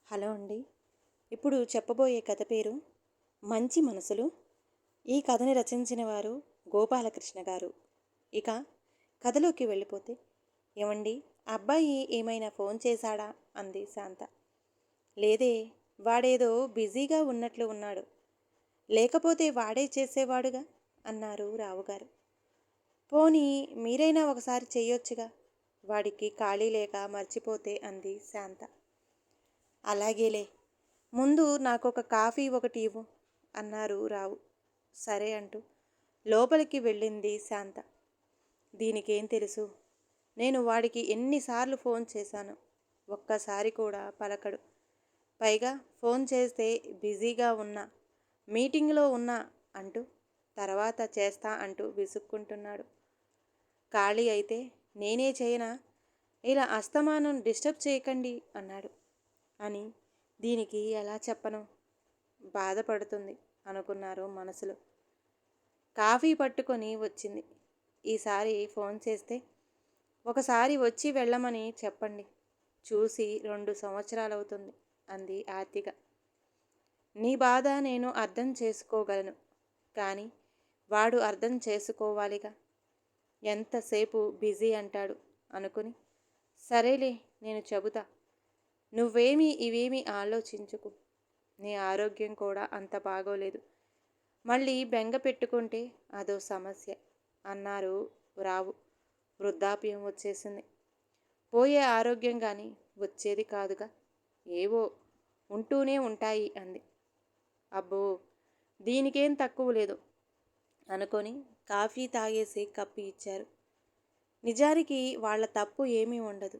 Hello అండి. ఇప్పుడు చెప్పబోయే కథ పేరు 'మంచి మనసులు'. ఈ కథని రచించిన వారు గోపాలకృష్ణ గారు. ఇక కథలోకి వెళ్ళిపోతే, ఏమండి, అబ్బాయి ఏమైనా ఫోన్ చేశాడా అంది శాంత. లేదే, వాడేదో బిజీగా ఉన్నట్లు ఉన్నాడు. లేకపోతే వాడే చేసేవాడుగా అన్నారు రావుగారు. పోనీ మీరైనా ఒకసారి చెయ్యొచ్చుగా, వాడికి ఖాళీ లేక మర్చిపోతే అంది శాంత. అలాగేలే, ముందు నాకొక కాఫీ ఒకటి ఇవ్వు అన్నారు రావు. సరే అంటూ లోపలికి వెళ్ళింది శాంత. దీనికేం తెలుసు, నేను వాడికి ఎన్నిసార్లు ఫోన్ చేశాను, ఒక్కసారి కూడా పలకడు. పైగా ఫోన్ చేస్తే బిజీగా ఉన్నా, మీటింగ్లో ఉన్నా అంటూ తర్వాత చేస్తా అంటూ విసుక్కుంటున్నాడు. ఖాళీ అయితే నేనే చేయనా, ఇలా అస్తమానం డిస్టర్బ్ చేయకండి అన్నాడు. అని దీనికి ఎలా చెప్పను, బాధపడుతుంది అనుకున్నారు మనసులో. కాఫీ పట్టుకొని వచ్చింది. ఈసారి ఫోన్ చేస్తే ఒకసారి వచ్చి వెళ్ళమని చెప్పండి, చూసి 2 సంవత్సరాలవుతుంది అంది ఆర్తిగా. నీ బాధ నేను అర్థం చేసుకోగలను, కానీ వాడు అర్థం చేసుకోవాలిగా. ఎంతసేపు బిజీ అంటాడు అనుకుని, సరేలే నేను చెబుతా, ఇవేమీ ఆలోచించుకు. నీ ఆరోగ్యం కూడా అంత బాగోలేదు, మళ్ళీ బెంగ పెట్టుకుంటే అదో సమస్య అన్నారు రావు. వృద్ధాప్యం వచ్చేసింది, పోయే ఆరోగ్యం కానీ వచ్చేది కాదుగా, ఏవో ఉంటూనే ఉంటాయి అంది. అబ్బో, దీనికేం తక్కువ లేదు అనుకొని కాఫీ తాగేసి కప్పు ఇచ్చారు. నిజానికి వాళ్ళ తప్పు ఏమీ ఉండదు.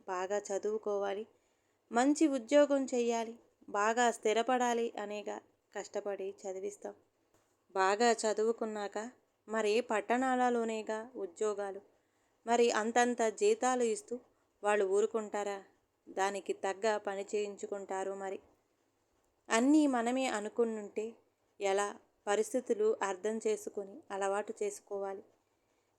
బాగా చదువుకోవాలి, మంచి ఉద్యోగం చెయ్యాలి, బాగా స్థిరపడాలి అనేగా కష్టపడి చదివిస్తాం. బాగా చదువుకున్నాక మరి పట్టణాలలోనేగా ఉద్యోగాలు, మరి అంతంత జీతాలు ఇస్తూ వాళ్ళు ఊరుకుంటారా? దానికి తగ్గ పని చేయించుకుంటారు మరి. అన్నీ మనమే అనుకున్నుంటే ఎలా? పరిస్థితులు అర్థం చేసుకొని అలవాటు చేసుకోవాలి.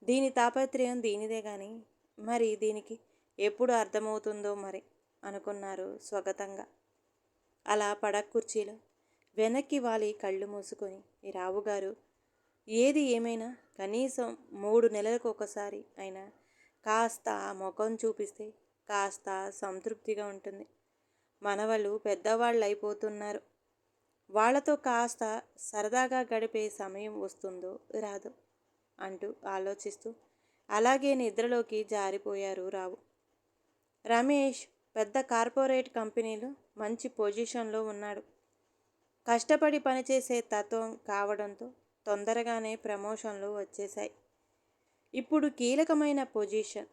దీని తాపత్రయం దీనిదే కానీ మరి దీనికి ఎప్పుడు అర్థమవుతుందో మరి అనుకున్నారు స్వగతంగా. అలా పడక్కుర్చీలో వెనక్కి వాలి కళ్ళు మూసుకొని ఈ రావుగారు, ఏది ఏమైనా కనీసం 3 నెలలకు ఒకసారి అయినా కాస్త ముఖం చూపిస్తే కాస్త సంతృప్తిగా ఉంటుంది. మనవళ్ళు పెద్దవాళ్ళు అయిపోతున్నారు, వాళ్లతో కాస్త సరదాగా గడిపే సమయం వస్తుందో రాదో అంటూ ఆలోచిస్తూ అలాగే నిద్రలోకి జారిపోయారు రావు. రమేష్ పెద్ద కార్పొరేట్ కంపెనీలో మంచి పొజిషన్లో ఉన్నాడు. కష్టపడి పనిచేసే తత్వం కావడంతో తొందరగానే ప్రమోషన్లు వచ్చేశాయి. ఇప్పుడు కీలకమైన పొజిషన్,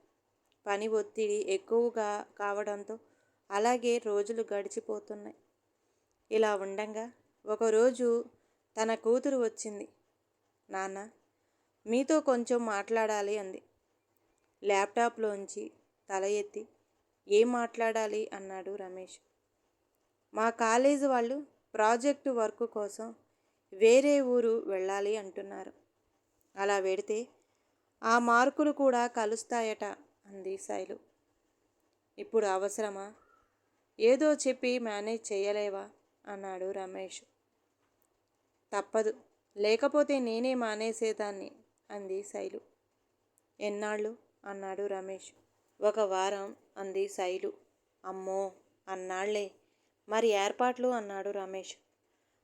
పని ఒత్తిడి ఎక్కువగా కావడంతో అలాగే రోజులు గడిచిపోతున్నాయి. ఇలా ఉండంగా ఒకరోజు తన కూతురు వచ్చింది. నాన్న, మీతో కొంచెం మాట్లాడాలి అంది. ల్యాప్టాప్లోంచి తల ఎత్తి ఏం మాట్లాడాలి అన్నాడు రమేష్. మా కాలేజీ వాళ్ళు ప్రాజెక్టు వర్క్ కోసం వేరే ఊరు వెళ్ళాలి అంటున్నారు. అలా వెడితే ఆ మార్కులు కూడా కలుస్తాయట అంది శైలు. ఇప్పుడు అవసరమా? ఏదో చెప్పి మేనేజ్ చేయలేవా అన్నాడు రమేష్. తప్పదు, లేకపోతే నేనే మానేసేదాన్ని అంది శైలు. ఎన్నాళ్ళు అన్నాడు రమేష్. 1 వారం అంది శైలు. అమ్మో, అన్నాళ్లే, మరి ఏర్పాట్లు అన్నాడు రమేష్.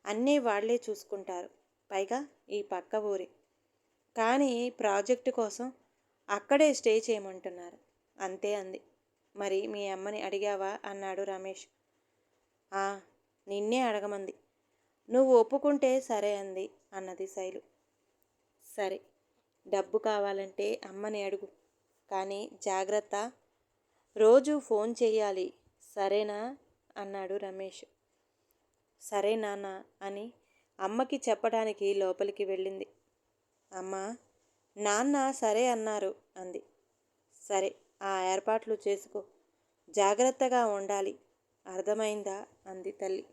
అన్నీ వాళ్లే చూసుకుంటారు, పైగా ఈ పక్క ఊరే, కానీ ప్రాజెక్టు కోసం అక్కడే స్టే చేయమంటున్నారు అంతే అంది. మరి మీ అమ్మని అడిగావా అన్నాడు రమేష్. ఆ, నిన్నే అడగమంది, నువ్వు ఒప్పుకుంటే సరే అంది అన్నది శైలు. సరే, డబ్బు కావాలంటే అమ్మని అడుగు, కానీ జాగ్రత్త, రోజు ఫోన్ చెయ్యాలి, సరేనా అన్నాడు రమేష్. సరే నాన్న అని అమ్మకి చెప్పడానికి లోపలికి వెళ్ళింది. అమ్మా, నాన్న సరే అన్నారు అంది. సరే, ఆ ఏర్పాట్లు చేసుకో, జాగ్రత్తగా ఉండాలి, అర్థమైందా అంది తల్లి.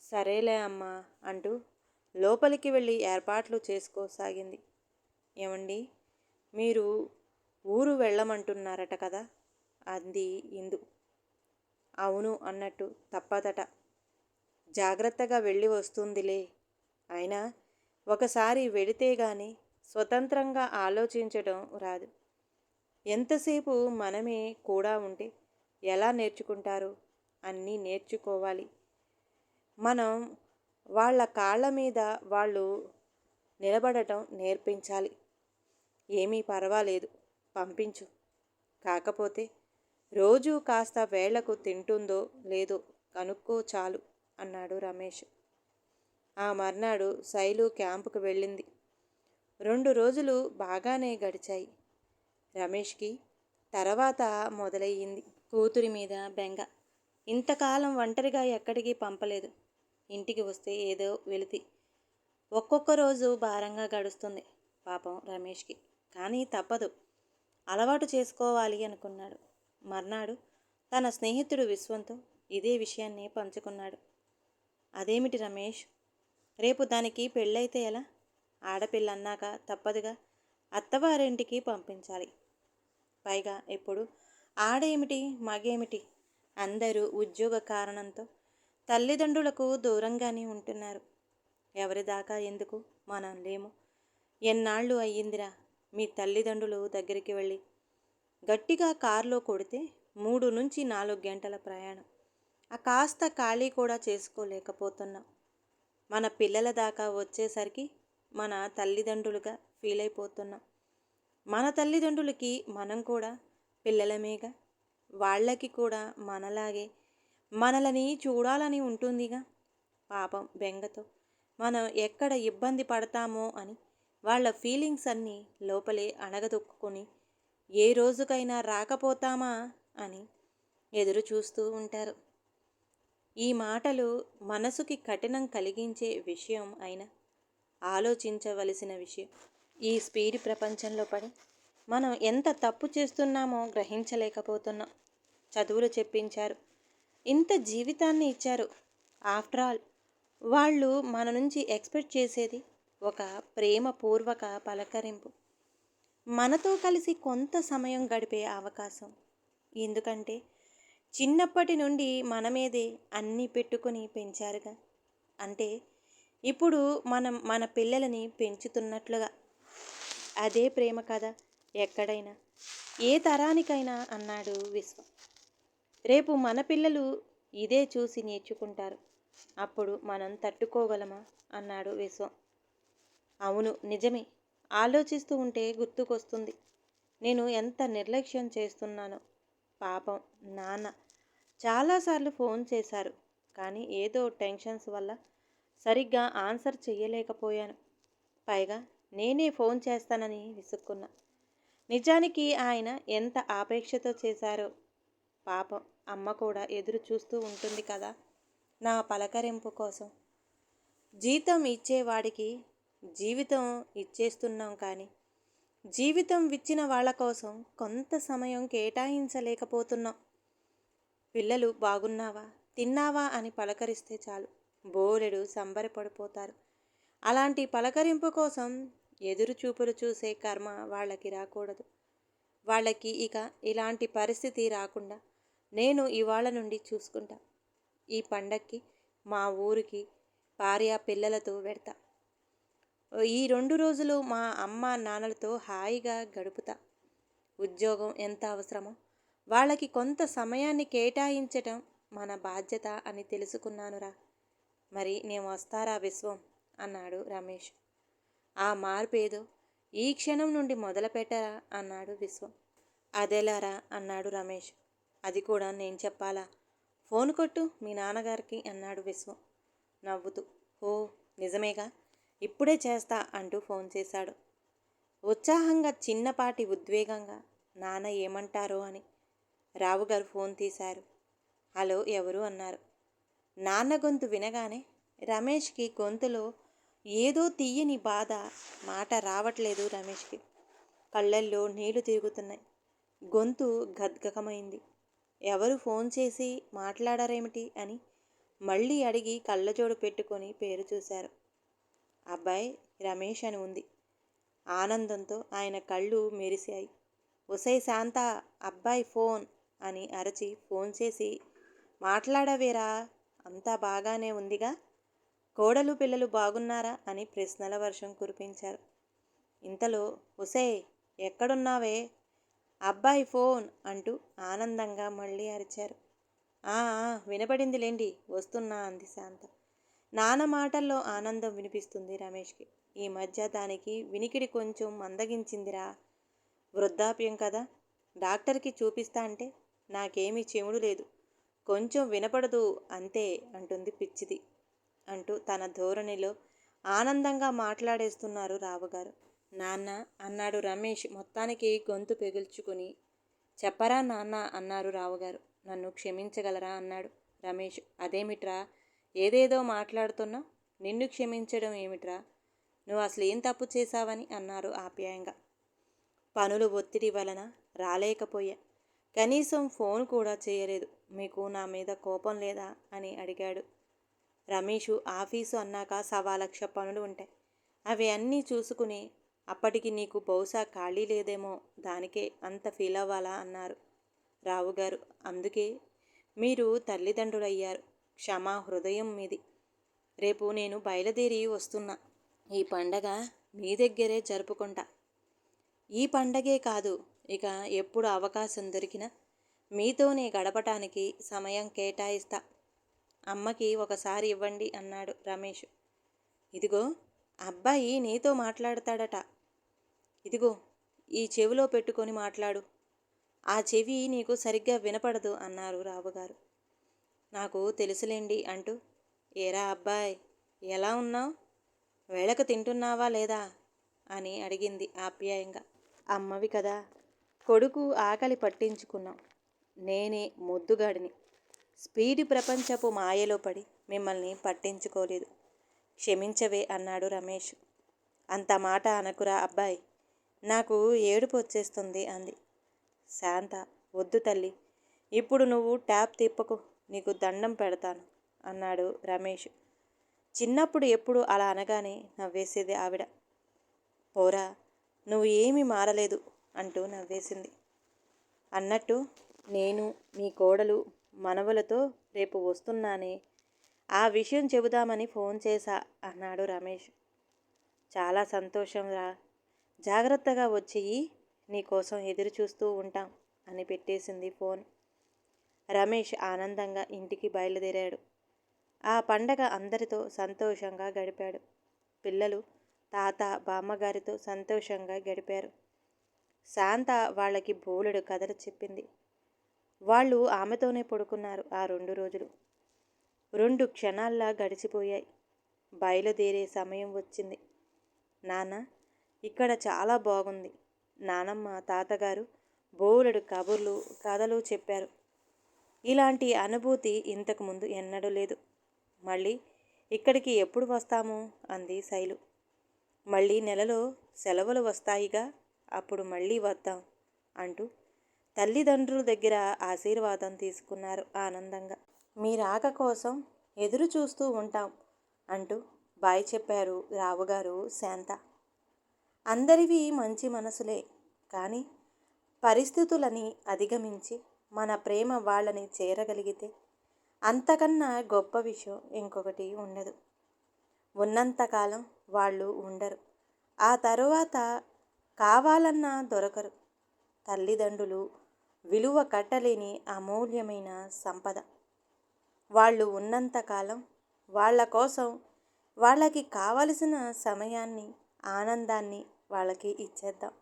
సరేలే అమ్మా అంటూ లోపలికి వెళ్ళి ఏర్పాట్లు చేసుకోసాగింది. ఏమండి, మీరు ఊరు వెళ్ళమంటున్నారట కదా అంది ఇందు. అవును అన్నట్టు తప్పదట. జాగ్రత్తగా వెళ్ళి వస్తుందిలే. అయినా ఒకసారి వెడితే గాని స్వతంత్రంగా ఆలోచించడం రాదు. ఎంతసేపు మనమే కూడా ఉంటే ఎలా నేర్చుకుంటారు? అన్నీ నేర్చుకోవాలి. మనం వాళ్ళ కాళ్ళ మీద వాళ్ళు నిలబడటం నేర్పించాలి. ఏమీ పర్వాలేదు, పంపించు. కాకపోతే రోజూ కాస్త వేళకు తింటుందో లేదో కనుక్కో చాలు అన్నాడు రమేష్. ఆ మర్నాడు శైలు క్యాంపుకు వెళ్ళింది. 2 రోజులు బాగానే గడిచాయి. రమేష్కి తర్వాత మొదలయ్యింది కూతురి మీద బెంగ. ఇంతకాలం ఒంటరిగా ఎక్కడికి పంపలేదు. ఇంటికి వస్తే ఏదో వెలితి. ఒక్కొక్క రోజు భారంగా గడుస్తుంది పాపం రమేష్కి. కానీ తప్పదు, అలవాటు చేసుకోవాలి అనుకున్నాడు. మర్నాడు తన స్నేహితుడు విశ్వంతో ఇదే విషయాన్ని పంచుకున్నాడు. అదేమిటి రమేష్, రేపు దానికి పెళ్ళైతే ఎలా? ఆడపిల్ల అన్నాక తప్పదుగా, అత్తవారింటికి పంపించాలి. పైగా ఇప్పుడు ఆడేమిటి మగేమిటి అందరూ ఉద్యోగ కారణంతో తల్లిదండ్రులకు దూరంగానే ఉంటున్నారు. ఎవరిదాకా ఎందుకు, మనం లేము. ఎన్నాళ్ళు అయ్యిందిరా మీ తల్లిదండ్రులు దగ్గరికి వెళ్ళి? గట్టిగా కారులో కొడితే 3 నుంచి 4 గంటల ప్రయాణం. ఆ కాస్త ఖాళీ కూడా చేసుకోలేకపోతున్నాం. మన పిల్లల దాకా వచ్చేసరికి మన తల్లిదండ్రులుగా ఫీల్ అయిపోతున్నాం. మన తల్లిదండ్రులకి మనం కూడా పిల్లలమేగా. వాళ్ళకి కూడా మనలాగే మనలని చూడాలని ఉంటుందిగా. పాపం బెంగతో మనం ఎక్కడ ఇబ్బంది పడతామో అని వాళ్ళ ఫీలింగ్స్ అన్నీ లోపలే అణగదొక్కుని ఏ రోజుకైనా రాకపోతామా అని ఎదురు చూస్తూ ఉంటారు. ఈ మాటలు మనసుకి కఠినం కలిగించే విషయం అయినా ఆలోచించవలసిన విషయం. ఈ స్పీడ్ ప్రపంచంలో పడి మనం ఎంత తప్పు చేస్తున్నామో గ్రహించలేకపోతున్నాం. చదువులు చెప్పించారు, ఇంత జీవితాన్ని ఇచ్చారు. ఆఫ్టర్ ఆల్ వాళ్ళు మన నుంచి ఎక్స్పెక్ట్ చేసేది ఒక ప్రేమపూర్వక పలకరింపు, మనతో కలిసి కొంత సమయం గడిపే అవకాశం. ఎందుకంటే చిన్నప్పటి నుండి మన మీదే అన్నీ పెట్టుకొని పెంచారుగా. అంటే ఇప్పుడు మనం మన పిల్లలని పెంచుతున్నట్లుగా. అదే ప్రేమ కదా ఎక్కడైనా, ఏ తరానికైనా అన్నాడు విశ్వం. రేపు మన పిల్లలు ఇదే చూసి నేర్చుకుంటారు. అప్పుడు మనం తట్టుకోగలమా అన్నాడు విశ్వం. అవును నిజమే, ఆలోచిస్తూ ఉంటే గుర్తుకొస్తుంది నేను ఎంత నిర్లక్ష్యం చేస్తున్నానో. పాపం నాన్న చాలాసార్లు ఫోన్ చేశారు, కానీ ఏదో టెన్షన్స్ వల్ల సరిగ్గా ఆన్సర్ చెయ్యలేకపోయాను. పైగా నేనే ఫోన్ చేస్తానని విసుక్కున్నా. నిజానికి ఆయన ఎంత ఆపేక్షతో చేశారో. పాపం అమ్మ కూడా ఎదురు చూస్తూ ఉంటుంది కదా నా పలకరింపు కోసం. జీతం ఇచ్చేవాడికి జీవితం ఇచ్చేస్తున్నాం, కానీ జీవితం ఇచ్చిన వాళ్ళ కోసం కొంత సమయం కేటాయించలేకపోతున్నాం. పిల్లలు బాగున్నావా, తిన్నావా అని పలకరిస్తే చాలు బోలెడు సంబరపడిపోతారు. అలాంటి పలకరింపు కోసం ఎదురు చూపులు చూసే కర్మ వాళ్ళకి రాకూడదు. వాళ్ళకి ఇక ఇలాంటి పరిస్థితి రాకుండా నేను ఇవాళ నుండి చూసుకుంటా. ఈ పండక్కి మా ఊరికి భార్య పిల్లలతో వెడతా. ఈ 2 రోజులు మా అమ్మ నాన్నలతో హాయిగా గడుపుతా. ఉద్యోగం ఎంత అవసరమో వాళ్ళకి కొంత సమయాన్ని కేటాయించటం మన బాధ్యత అని తెలుసుకున్నానురా. మరి నేను వస్తారా విశ్వం అన్నాడు రమేష్. ఆ మార్పేదో ఈ క్షణం నుండి మొదలుపెట్టరా అన్నాడు విశ్వం. అదెలారా అన్నాడు రమేష్. అది కూడా నేను చెప్పాలా? ఫోన్ కొట్టు మీ నాన్నగారికి అన్నాడు విశ్వం నవ్వుతూ. ఓ నిజమేగా, ఇప్పుడే చేస్తా అంటూ ఫోన్ చేశాడు. ఉత్సాహంగా, చిన్నపాటి ఉద్వేగంగా నాన్న ఏమంటారో అని. రావుగారు ఫోన్ తీశారు. హలో ఎవరు అన్నారు. నాన్న గొంతు వినగానే రమేష్కి గొంతులో ఏదో తీయని బాధ. మాట రావట్లేదు రమేష్కి. కళ్ళల్లో నీళ్లు తిరుగుతున్నాయి. గొంతు గద్గకమైంది. ఎవరు ఫోన్ చేసి మాట్లాడారేమిటి అని మళ్ళీ అడిగి కళ్ళజోడు పెట్టుకొని పేరు చూశారు. అబ్బాయి రమేష్ అని ఉంది. ఆనందంతో ఆయన కళ్ళు మెరిశాయి. ఒసై శాంత, అబ్బాయి ఫోన్ అని అరచి ఫోన్ చేసి మాట్లాడవేరా? అంతా బాగానే ఉందిగా? కోడలు పిల్లలు బాగున్నారా అని ప్రశ్నల వర్షం కురిపించారు. ఇంతలో ఒసేయ్, ఎక్కడున్నావే? అబ్బాయి ఫోన్ అంటూ ఆనందంగా మళ్ళీ అరిచారు. ఆ వినపడిందిలేండి, వస్తున్నా అంది శాంత. నాన్న మాటల్లో ఆనందం వినిపిస్తుంది రమేష్కి. ఈ మధ్య దానికి వినికిడి కొంచెం మందగించిందిరా. వృద్ధాప్యం కదా. డాక్టర్కి చూపిస్తా అంటే నాకేమీ చెవుడు లేదు, కొంచెం వినపడదు అంతే అంటుంది పిచ్చిది అంటూ తన ధోరణిలో ఆనందంగా మాట్లాడేస్తున్నారు రావుగారు. నాన్న అన్నాడు రమేష్ మొత్తానికి గొంతు పెగుల్చుకుని. చెప్పరా నాన్న అన్నారు రావుగారు. నన్ను క్షమించగలరా అన్నాడు రమేష్. అదేమిట్రా, ఏదేదో మాట్లాడుతున్నావు? నిన్ను క్షమించడం ఏమిట్రా? నువ్వు అసలు ఏం తప్పు చేశావని అన్నారు ఆప్యాయంగా. పనులు ఒత్తిడి వలన రాలేకపోయా. కనీసం ఫోన్ కూడా చేయలేదు. మీకు నా మీద కోపం లేదా అని అడిగాడు రమేషు. ఆఫీసు అన్నాక 1,00,000 పనులు ఉంటాయి. అవి అన్నీ చూసుకుని అప్పటికి నీకు బహుశా ఖాళీ లేదేమో, దానికే అంత ఫీల్ అవ్వాలా అన్నారు రావుగారు. అందుకే మీరు తల్లిదండ్రులయ్యారు. క్షమా హృదయం మీది. రేపు నేను బయలుదేరి వస్తున్నా. ఈ పండగ మీ దగ్గరే జరుపుకుంటా. ఈ పండగే కాదు, ఇక ఎప్పుడు అవకాశం దొరికినా మీతోనే గడపటానికి సమయం కేటాయిస్తా. అమ్మకి ఒకసారి ఇవ్వండి అన్నాడు రమేష్. ఇదిగో, అబ్బాయి నీతో మాట్లాడతాడట. ఇదిగో, ఈ చెవిలో పెట్టుకొని మాట్లాడు. ఆ చెవి నీకు సరిగ్గా వినపడదు అన్నారు రావుగారు. నాకు తెలుసులేండి అంటూ, ఏరా అబ్బాయ్, ఎలా ఉన్నావు? వేళకు తింటున్నావా లేదా అని అడిగింది ఆప్యాయంగా. అమ్మవి కదా, కొడుకు ఆకలి పట్టించుకున్నాం. నేనే మొద్దుగాడిని. స్పీడ్ ప్రపంచపు మాయలో పడి మిమ్మల్ని పట్టించుకోలేదు. క్షమించవే అన్నాడు రమేష్. అంత మాట అనకురా అబ్బాయి, నాకు ఏడుపు వచ్చేస్తుంది అంది శాంత. వద్దు తల్లి, ఇప్పుడు నువ్వు ట్యాప్ తిప్పకు, నీకు దండం పెడతాను అన్నాడు రమేష్. చిన్నప్పుడు ఎప్పుడు అలా అనగానే నవ్వేసేది ఆవిడ. పోరా, నువ్వు ఏమీ మారలేదు అంటూ నవ్వేసింది. అన్నట్టు నేను మీ కోడలు మనవలతో రేపు వస్తున్నానే, ఆ విషయం చెబుదామని ఫోన్ చేశా అన్నాడు రమేష్. చాలా సంతోషం రా. జాగ్రత్తగా వచ్చేయి, నీకోసం ఎదురు చూస్తూ ఉంటాం అని పెట్టేసింది ఫోన్. రమేష్ ఆనందంగా ఇంటికి బయలుదేరాడు. ఆ పండగ అందరితో సంతోషంగా గడిపాడు. పిల్లలు తాత బామ్మగారితో సంతోషంగా గడిపారు. శాంత వాళ్ళకి బోలెడు కథలు చెప్పింది. వాళ్ళు ఆమెతోనే పడుకున్నారు ఆ 2 రోజులు. 2 క్షణాల్లా గడిచిపోయాయి. బయలుదేరే సమయం వచ్చింది. నాన్న, ఇక్కడ చాలా బాగుంది. నానమ్మ తాతగారు బోలెడు కబుర్లు కథలు చెప్పారు. ఇలాంటి అనుభూతి ఇంతకుముందు ఎన్నడూ లేదు. మళ్ళీ ఇక్కడికి ఎప్పుడు వస్తాము అంది శైలు. మళ్ళీ నెలలో సెలవులు వస్తాయిగా, అప్పుడు మళ్ళీ వద్దాం అంటూ తల్లిదండ్రుల దగ్గర ఆశీర్వాదం తీసుకున్నారు ఆనందంగా. మీ రాక కోసం ఎదురు చూస్తూ ఉంటాం అంటూ బాయ్ చెప్పారు రావుగారు శాంత. అందరివి మంచి మనసులే, కానీ పరిస్థితులని అధిగమించి మన ప్రేమ వాళ్ళని చేరగలిగితే అంతకన్నా గొప్ప విషయం ఇంకొకటి ఉండదు. ఉన్నంతకాలం వాళ్ళు ఉండరు, ఆ తరువాత కావాలన్నా దొరకరు. తల్లిదండ్రులు విలువ కట్టలేని అమూల్యమైన సంపద. వాళ్ళు ఉన్నంతకాలం వాళ్ళ కోసం వాళ్ళకి కావలసిన సమయాన్ని, ఆనందాన్ని వాళ్ళకి ఇచ్చేద్దాం.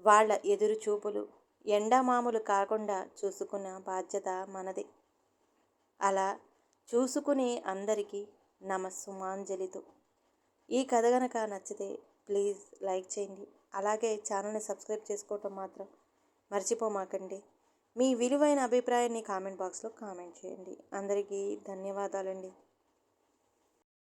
వాళ్ళ ఎదురు చూపులు ఎండమాములు కాకుండా చూసుకున్న బాధ్యత మనదే. అలా చూసుకునే అందరికీ నమస్సుమాంజలితో. ఈ కథ గనక నచ్చితే ప్లీజ్ లైక్ చేయండి. అలాగే ఛానల్ని సబ్స్క్రైబ్ చేసుకోవటం మాత్రం మర్చిపోమాకండి. మీ విలువైన అభిప్రాయాన్ని కామెంట్ బాక్స్లో కామెంట్ చేయండి. అందరికీ ధన్యవాదాలండి.